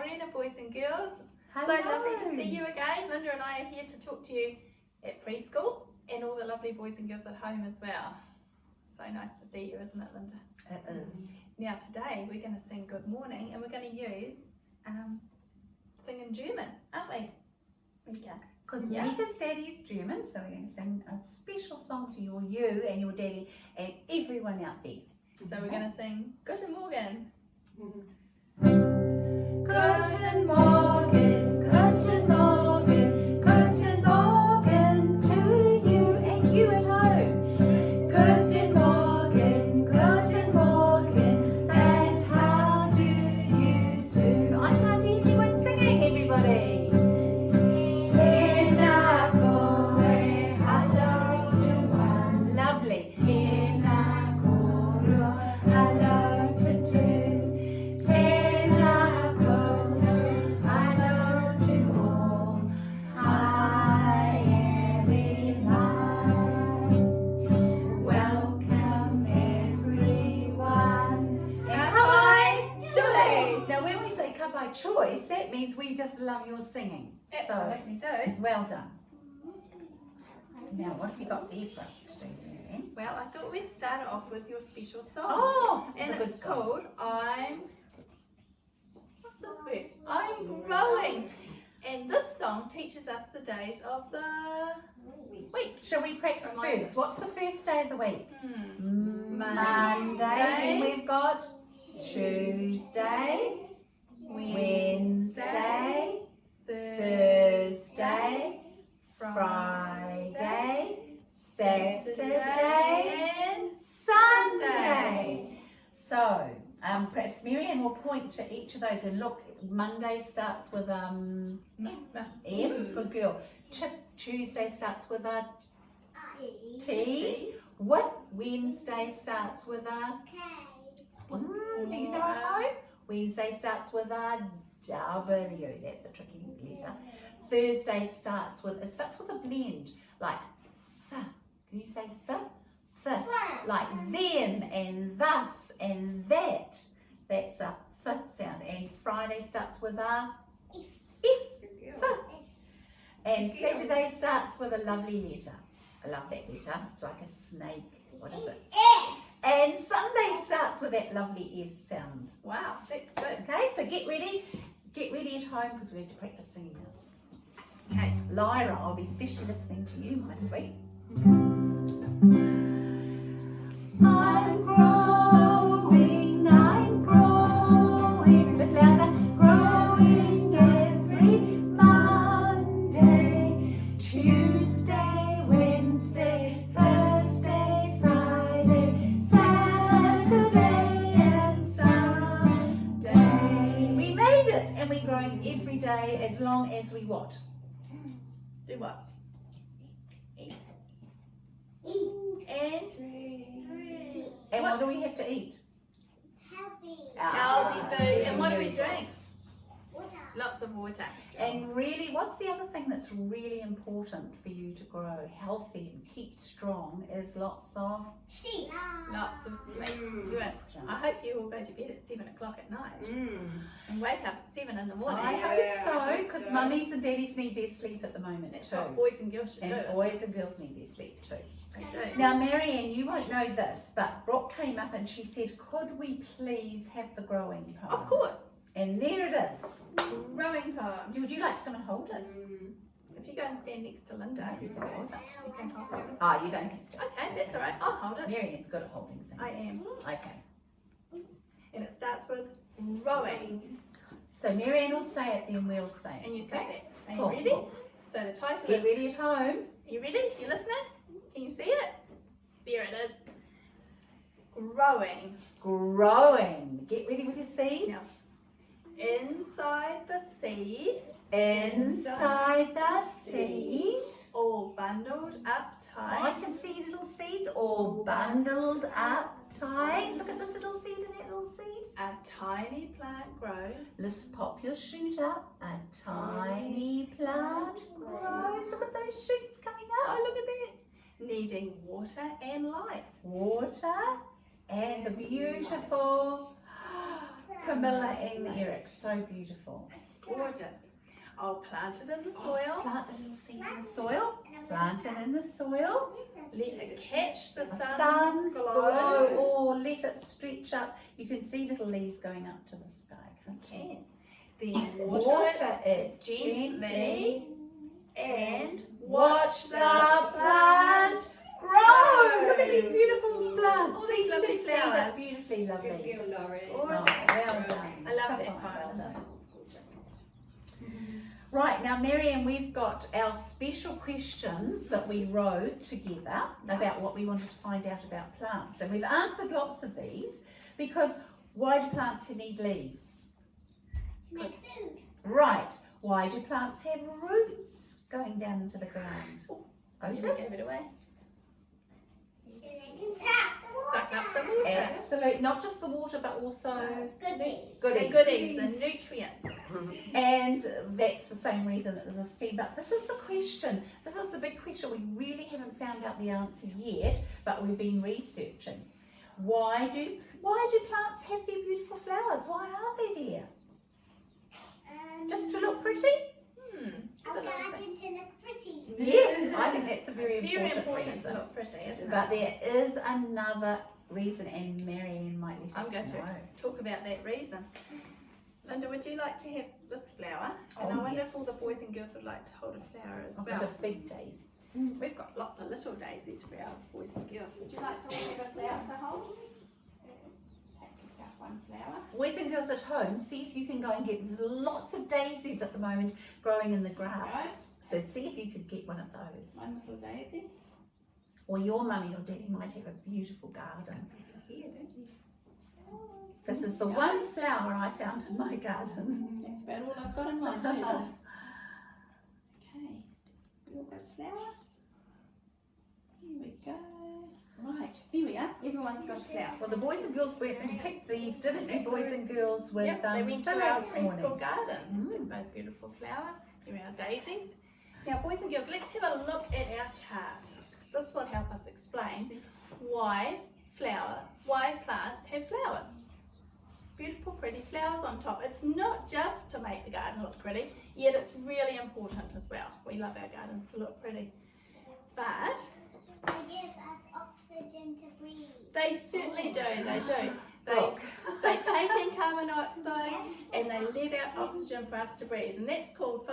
Morena, boys and girls. Hello. So lovely to see you again. Lynda and I are here to talk to you at preschool and all the lovely boys and girls at home as well. So nice to see you, isn't it, Lynda? It is. Now today we're going to sing Good Morning, and we're going to use sing in German, aren't we? Because Yeah. Mika's daddy is German, so we're going to sing a special song to you and your daddy and everyone out there. So we're going to sing Guten Morgen. Guten Morgen, guten Morgen, guten Morgen to you and you at home. Guten Morgen, and how do you do? I can't hear anyone singing, everybody. Tēnā koe, hello to one. Lovely. Tēnā koro, hello to two. Tēnā koutou, hello to all. Hi everyone. Welcome everyone. And kapai choice. Now when we say kapai choice, that means we just love your singing. Absolutely do. Well done. Now, what have you got there for us to do, Marianne? Well, I thought we'd start off with your special song. Oh, this is And a good it's song. called what's this word? I'm Growing. And this song teaches us the days of the week. Shall we practice Remind first? What's the first day of the week? Monday. Then we've got Tuesday, Wednesday, Thursday, Friday, Saturday, and Sunday. So, perhaps Marianne will point to each of those and look. Monday starts with M, good girl. Tuesday starts with a T. What? Wednesday starts with a do you know at home? Wednesday starts with a W. That's a tricky letter. Thursday starts with a blend, like th. Can you say th? Th. Like them and thus and that. That's a th sound. And Friday starts with a if. And Saturday starts with a lovely letter. I love that letter. It's like a snake. What is it? And Sunday starts with that lovely S sound. wow, that's good. Okay, so get ready at home because we have to practice singing this. Okay. Lyra, I'll be especially listening to you, my sweet. I'm growing, a bit louder, growing every Monday, Tuesday, Wednesday, Thursday, Friday, Saturday and Sunday. We made it, and we're growing every day as long as we what? Do what? Eat. And what do we have to eat? Healthy food. And what do we Very good. drink? Lots of water. And really, what's the other thing that's really important for you to grow healthy and keep strong is lots of Lots of sleep. Do it. I hope you all go to bed at 7 o'clock at night and wake up at 7 in the morning. I hope so, because mummies and daddies need their sleep at the moment That's too. what boys and girls should And do. boys and girls need their sleep too. They do. Now, Marianne, you won't know this, but Brooke came up and she said, could we please have the growing poem? Of course. And there it is. Growing poem. Would you like to come and hold it? If you go and stand next to Lynda, you can hold it. You can hold it. Oh, you don't have to. Okay, that's all right. I'll hold it. Marianne's good at holding things. I am. Okay. And it starts with growing. So Marianne will say it, then we'll say it. And you say that. Are you Cool. ready? So the title Get is... ready at home. You ready? You listening? Can you see it? There it is. Growing. Growing. Get ready with your seeds. Now, inside the seed, Inside the seed. all bundled up I tight. can see little seeds all bundled up tight. Look at this little seed and that little seed. A tiny plant grows. Let's pop your shoot up. A tiny plant grows. Look at those shoots coming up. Oh, look at that. Needing water and light. Water and the beautiful Camilla and Eric, so beautiful. Gorgeous. I'll plant it in the soil. Plant the little seed in the soil. Plant it in the soil. Let it catch the The sun's sun's glow, glow. or let it stretch up. You can see little leaves going up to the sky, can't you? Then Water it gently and watch the plant grow. Look at these beautiful plants. All See, these you lovely can see that flowers. beautifully lovely. Good girl, Laurie. Gorgeous. Oh, well done. I love Come that on, part. well done. It's gorgeous. Right, now Marianne, we've got our special questions that we wrote together about what we wanted to find out about plants. And we've answered lots of these because why do plants need leaves? Make food. Right, why do plants have roots going down into the ground? Otis? Gave it away. So they can suck the water. Suck up the water. Absolutely, not just the water but also Goodie. The goodies. goodies, the nutrients. And that's the same reason that there's a stem. But this is the question. This is the big question. We really haven't found out the answer yet, but we've been researching. Why do plants have their beautiful flowers? Why are they there? Just to look pretty? Our garden to look pretty. Yes, I think that's a very It's very important important to reason. look pretty, isn't it? But there is another reason, and Marianne might let I'm us going know. to talk about that reason. Lynda, would you like to have this flower? And Oh, I wonder yes. if all the boys and girls would like to hold a flower as I've well. got a big daisy. We've got lots of little daisies for our boys and girls. Would you like to all have a flower to hold? Let's take yourself one flower. Boys and girls at home, see if you can go and get, there's lots of daisies at the moment growing in the grass. Go. So see if you could get one of those. One little daisy. Or your mummy or daddy might have a beautiful garden. Here, don't you? This is the one flower I found in my garden. That's about all I've got in mine too. Lynda. Okay. We all got flowers. Here we go. Right, here we are. Everyone's got a flower. Well, the boys and girls went and picked these, didn't you, boys and girls, with Yep, they went to Phil our this preschool morning. garden. With those beautiful flowers. Here are our daisies. Now, boys and girls, let's have a look at our chart. This will help us explain why plants have flowers. Beautiful, pretty flowers on top. It's not just to make the garden look pretty, yet it's really important as well. We love our gardens to look pretty. But They give us oxygen to breathe. they certainly do, they do. Look. They take in carbon dioxide and they let out oxygen for us to breathe. And that's called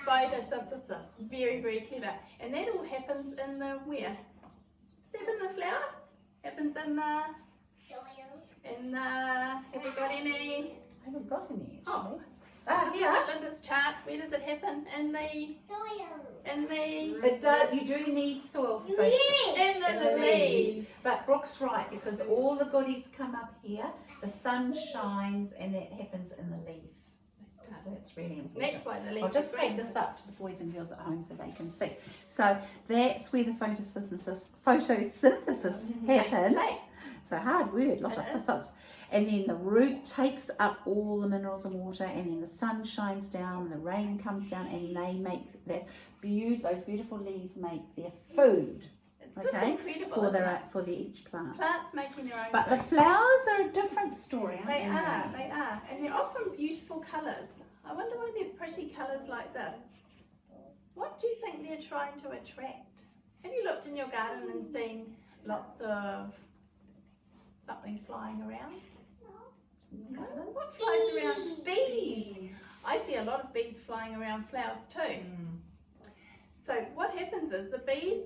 photosynthesis. Very, very clever. And that all happens in the where? Does it happen in the flower? Happens in the, have we got any? I haven't got any, Oh. actually. Ah, This is yeah. Lynda's chart. Where does it happen? In the, It does, you do need soil for photosynthesis. in the leaves. But Brooke's right, because all the goodies come up here, the sun shines, and that happens in the leaf. So that's really important. That's why the leaves I'll just are take green. this up to the boys and girls at home so they can see. So that's where the photosynthesis happens. place. It's a hard word, lot of It is. thithas. And then the root takes up all the minerals and water, and then the sun shines down, and the rain comes down, and they make that those beautiful leaves make their food. It's just Okay, incredible, for isn't their it? for the each plant. Plants making their own But the food. flowers are a different story, aren't They they? are, they are. And they're often beautiful colours. I wonder why they're pretty colours like this. What do you think they're trying to attract? Have you looked in your garden and seen lots of something flying around? No? What flies around? Bees. I see a lot of bees flying around flowers too. So what happens is the bees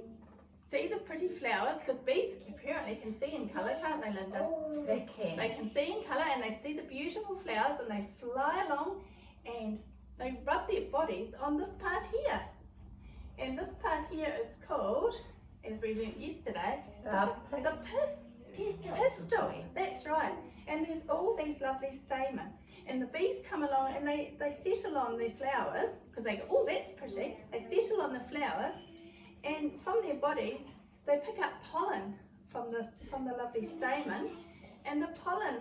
see the pretty flowers, because bees apparently can see in colour, can't they, Lynda? They can. They can see in colour and they see the beautiful flowers and they fly along and they rub their bodies on this part here. And this part here is called, as we learnt yesterday, the pistil. That's right. And there's all these lovely stamen. And the bees come along and they settle on their flowers, because they go, oh, that's pretty. They settle on the flowers, and from their bodies they pick up pollen from the lovely stamen, and the pollen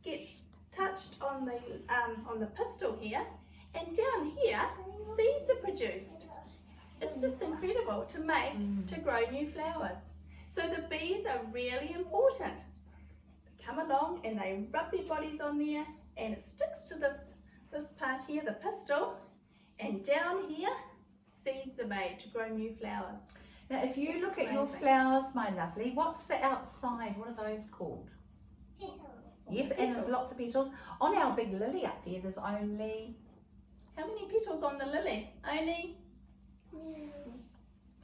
gets touched on the pistil here, and down here seeds are produced. It's just incredible to grow new flowers. So the bees are really important. come along and they rub their bodies on there, and it sticks to this part here, the pistil, and down here, seeds are made to grow new flowers. Now, if you look at your amazing. flowers, my lovely, what's the outside? What are those called? Yes, and there's lots of petals. On our big lily up there, there's only... How many petals on the lily? Only?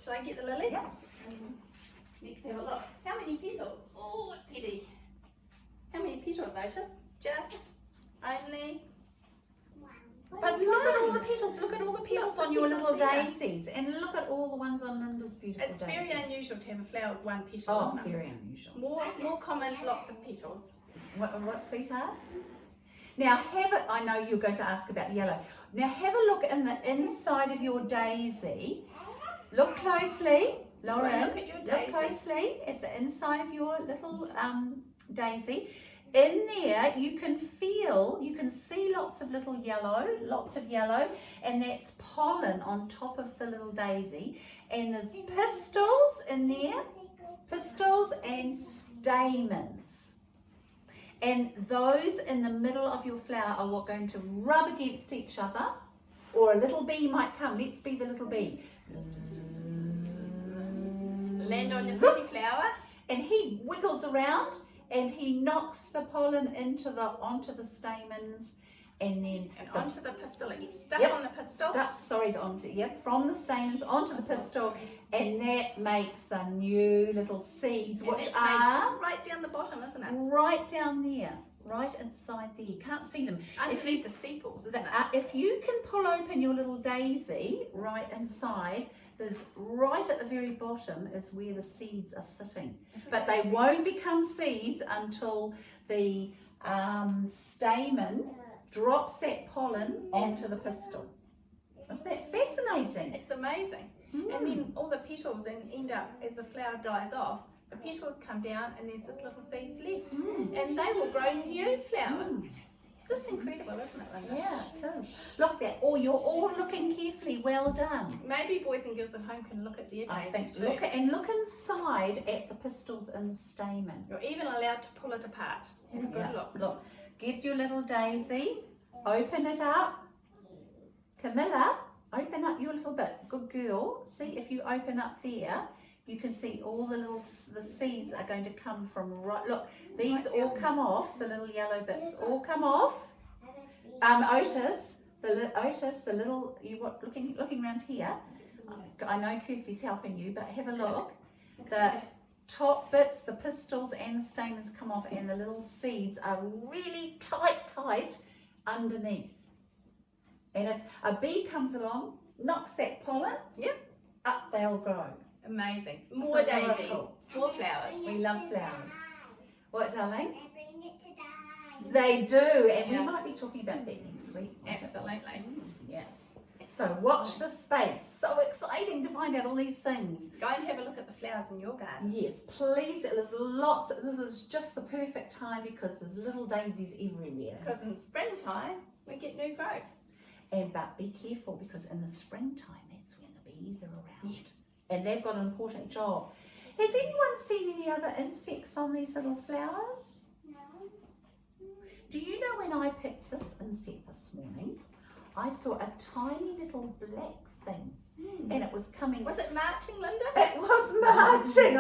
Should I get the lily? Yeah. Let's have a look. How many petals? Oh, it's heavy. How many petals, Otis? Just only... But look at all the petals. Look at all the petals Lots of on your petals little there. daisies. And look at all the ones on Lynda's beautiful It's daisy. very unusual to have a flower with one petal, Oh, isn't it? very unusual. More common, lots of petals. What, sweetheart? Now, I know you're going to ask about yellow. Now, have a look in the inside of your daisy. Look closely, Lauren. Look at your Look daisy. closely at the inside of your little daisy. In there, you can see lots of yellow, and that's pollen on top of the little daisy. And there's pistils in there, pistils and stamens. And those in the middle of your flower are what going to rub against each other, or a little bee might come. Let's be the little bee. Land on your pretty flower. And he wiggles around and he knocks the pollen onto the stamens, and then And onto the pistil. It gets stuck Yep. on the pistil. from the stamens onto the pistil, and that makes the new little seeds, And which that's are made right down the bottom, isn't it? right down there, right inside there. You can't see them. Underneath the sepals, isn't it? If you can pull open your little daisy right inside, there's right at the very bottom is where the seeds are sitting. But they won't become seeds until the stamen drops that pollen onto the pistil. Isn't that fascinating? It's amazing. And then all the petals end up, as the flower dies off, the petals come down and there's just little seeds left. And they will grow new flowers. It's just incredible, isn't it, Lynda? Yeah, it is. Look there. Oh, you're all looking carefully. Well done. Maybe boys and girls at home can look at their I think daisies too. look inside at the pistils and the stamen. You're even allowed to pull it apart. Have a good look. Look, get your little daisy, open it up. Camilla, open up your little bit. Good girl. See, if you open up there, you can see all the seeds are going to come from right. Look, these all come off. The little yellow bits all come off. Otis, the little looking around here. I know Kirsty's helping you, but have a look. The top bits, the pistils and the stamens come off, and the little seeds are really tight underneath. And if a bee comes along, knocks that pollen, up they'll grow. Amazing. So More daisies. colourful. More flowers. We love flowers. What, darling? They bring it to die. They do, and Yeah. we might be talking about that next week. Absolutely. Yes. So watch the space. So exciting to find out all these things. Go and have a look at the flowers in your garden. Yes, please. There's lots. This is just the perfect time because there's little daisies everywhere. Because in springtime, we get new growth. But be careful because in the springtime, that's when the bees are around. Yes. And they've got an important job. Has anyone seen any other insects on these little flowers? No. Do you know when I picked this insect this morning, I saw a tiny little black thing, and it was coming. Was it marching, Lynda? It was marching.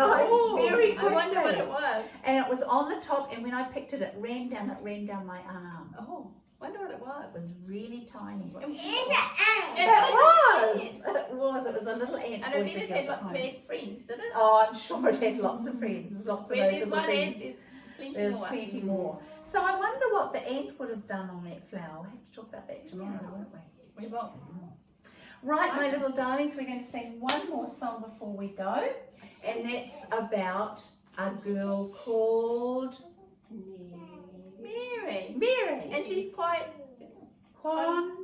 Very quickly. I wonder what it was. And it was on the top, and when I picked it, it ran down my arm. Oh, wonder what it was. It was really tiny. It's an ant. It was a little ant. And I boys bet and it girls had at lots of home. ant friends, did it? Oh, I'm sure it had lots of friends. There's lots of Where those there's little one ant, friends. there's plenty There's more. plenty more. So I wonder what the ant would have done on that flower. We'll have to talk about that tomorrow, won't we? We will. Right, my little darlings, we're going to sing one more song before we go. And that's about a girl called Mary. Mary. And she's quite contrary.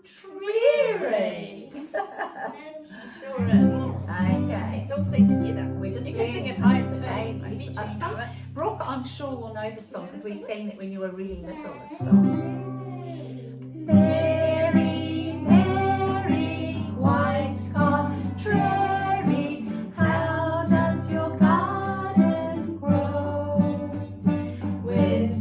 sure is. Okay. It's all sing together. We're just You can sing learning at home too. okay? I bet you Some- know it. Brooke, I'm sure will know the song because we sang that when you were really little. This song. Mary, Mary, quite contrary, how does your garden grow? With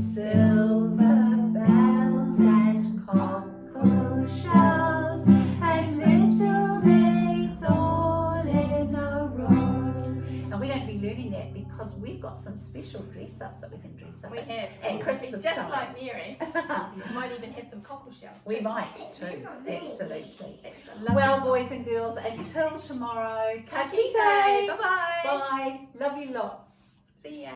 because we've got some special dress ups that we can dress up We have. at Christmas Just time. like Mary. We might even have some cockle shells. We too. might too, absolutely. That's a lovely Well, song. boys and girls, until tomorrow, ka kite. Bye-bye. Bye. Love you lots. See ya.